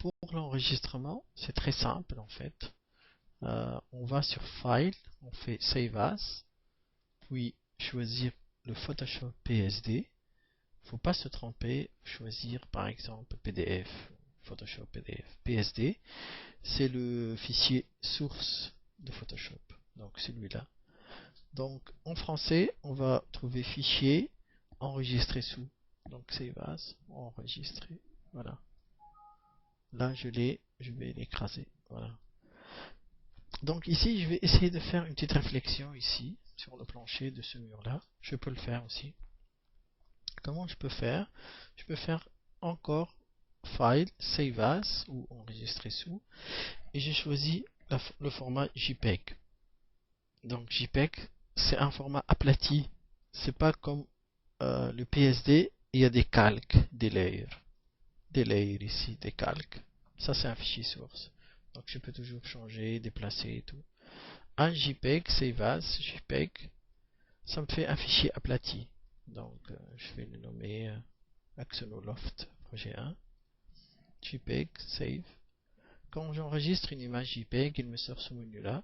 pour l'enregistrement, c'est très simple en fait. On va sur File, on fait Save As, puis choisir le Photoshop PSD. Il ne faut pas se tromper, choisir par exemple PDF, Photoshop PDF. PSD, c'est le fichier source de Photoshop, donc celui-là. Donc en français, on va trouver fichier, enregistrer sous. Donc Save As, enregistrer, voilà. Là je l'ai, je vais l'écraser, voilà. Donc ici, je vais essayer de faire une petite réflexion ici, sur le plancher de ce mur-là. Je peux le faire aussi. Comment je peux faire? Je peux faire encore File, Save As, ou enregistrer sous. Et j'ai choisi le format JPEG. Donc JPEG, c'est un format aplati. C'est pas comme le PSD, il y a des calques, des layers. Des layers ici, des calques. Ça, c'est un fichier source. Donc je peux toujours changer, déplacer et tout. Un JPEG, Save As, JPEG, ça me fait un fichier aplati. Donc je vais le nommer Axonoloft projet 1. JPEG, Save. Quand j'enregistre une image JPEG, il me sort ce menu-là.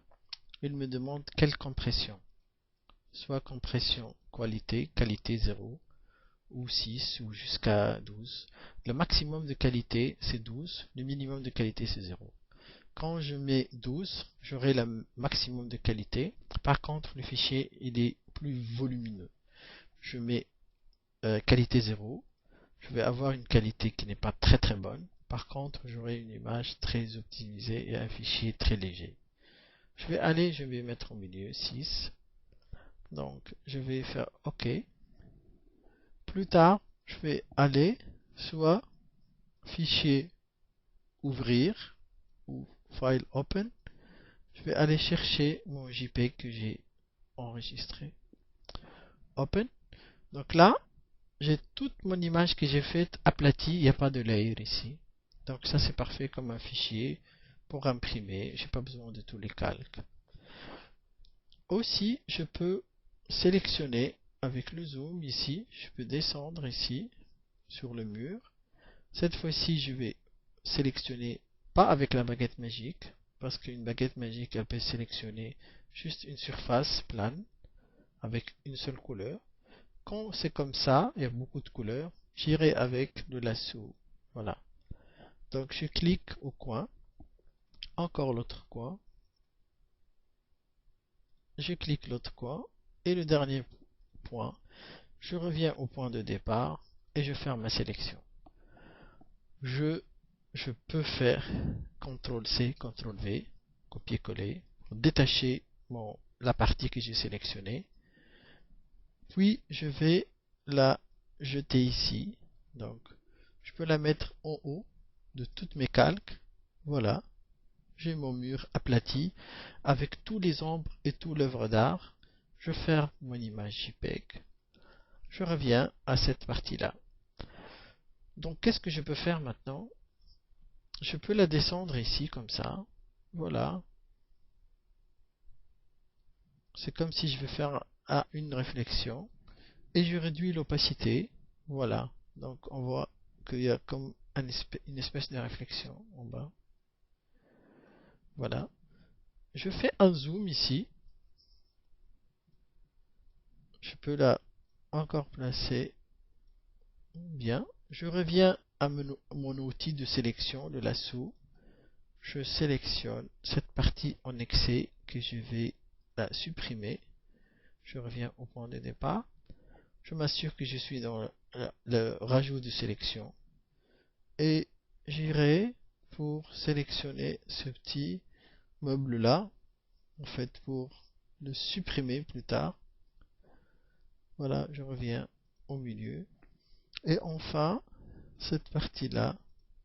Il me demande quelle compression. Soit compression qualité, qualité 0, ou 6, ou jusqu'à 12. Le maximum de qualité, c'est 12. Le minimum de qualité, c'est 0. Quand je mets 12, j'aurai le maximum de qualité. Par contre, le fichier, il est plus volumineux. Je mets qualité 0. Je vais avoir une qualité qui n'est pas très très bonne. Par contre, j'aurai une image très optimisée et un fichier très léger. Je vais mettre au milieu 6. Donc, je vais faire OK. Plus tard, je vais aller soit fichier ouvrir ou file open. Je vais aller chercher mon JPEG que j'ai enregistré. Open. Donc là, j'ai toute mon image que j'ai faite aplatie. Il n'y a pas de layer ici. Donc ça, c'est parfait comme un fichier pour imprimer. J'ai pas besoin de tous les calques. Aussi, je peux sélectionner avec le zoom ici. Je peux descendre ici sur le mur. Cette fois-ci, je vais sélectionner pas avec la baguette magique, parce qu'une baguette magique, elle peut sélectionner juste une surface plane avec une seule couleur. Quand c'est comme ça, il y a beaucoup de couleurs, j'irai avec le lasso. Voilà. Donc je clique au coin, encore l'autre coin, je clique l'autre coin, et le dernier point, je reviens au point de départ, et je ferme ma sélection. Je peux faire CTRL-C, CTRL-V, copier-coller, pour détacher la partie que j'ai sélectionnée. Puis je vais la jeter ici. Donc je peux la mettre en haut de toutes mes calques. Voilà. J'ai mon mur aplati avec tous les ombres et tout l'œuvre d'art. Je ferme mon image JPEG. Je reviens à cette partie-là. Donc qu'est-ce que je peux faire maintenant? Je peux la descendre ici comme ça. Voilà. C'est comme si je vais faire une réflexion. Et je réduis l'opacité. Voilà. Donc on voit qu'il y a comme une espèce de réflexion en bas. Voilà. Je fais un zoom ici. Je peux la encore placer bien. Je reviens à mon outil de sélection, le lasso. Je sélectionne cette partie en excès que je vais la supprimer. Je reviens au point de départ. Je m'assure que je suis dans le rajout de sélection. Et j'irai pour sélectionner ce petit meuble là, en fait pour le supprimer plus tard. Voilà, je reviens au milieu. Et enfin, cette partie là,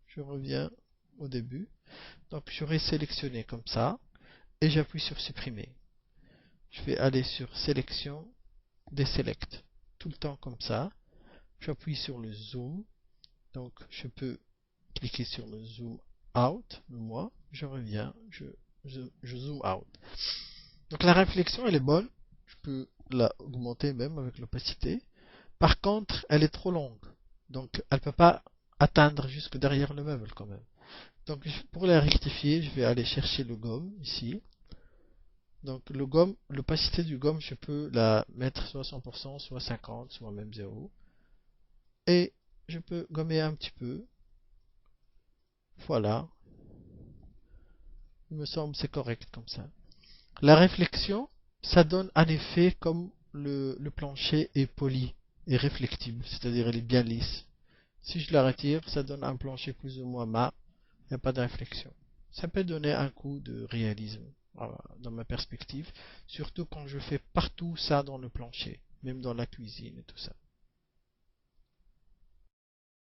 je reviens au début. Donc j'aurai sélectionné comme ça, et j'appuie sur supprimer. Je vais aller sur sélection, déselect, tout le temps comme ça. J'appuie sur le zoom, donc je peux cliquer sur le zoom out, moi, je reviens, je zoom out. Donc la réflexion elle est bonne, je peux la augmenter même avec l'opacité. Par contre, elle est trop longue, donc elle peut pas atteindre jusque derrière le meuble quand même. Donc pour les rectifier, je vais aller chercher le gomme ici. Donc le gomme, l'opacité du gomme, je peux la mettre soit 100%, soit 50%, soit même 0. Et je peux gommer un petit peu. Voilà. Il me semble c'est correct comme ça. La réflexion, ça donne un effet comme le plancher est poli et réflectible, c'est-à-dire il est bien lisse. Si je la retire, ça donne un plancher plus ou moins mat, il n'y a pas de réflexion. Ça peut donner un coup de réalisme dans ma perspective, surtout quand je fais partout ça dans le plancher, même dans la cuisine et tout ça.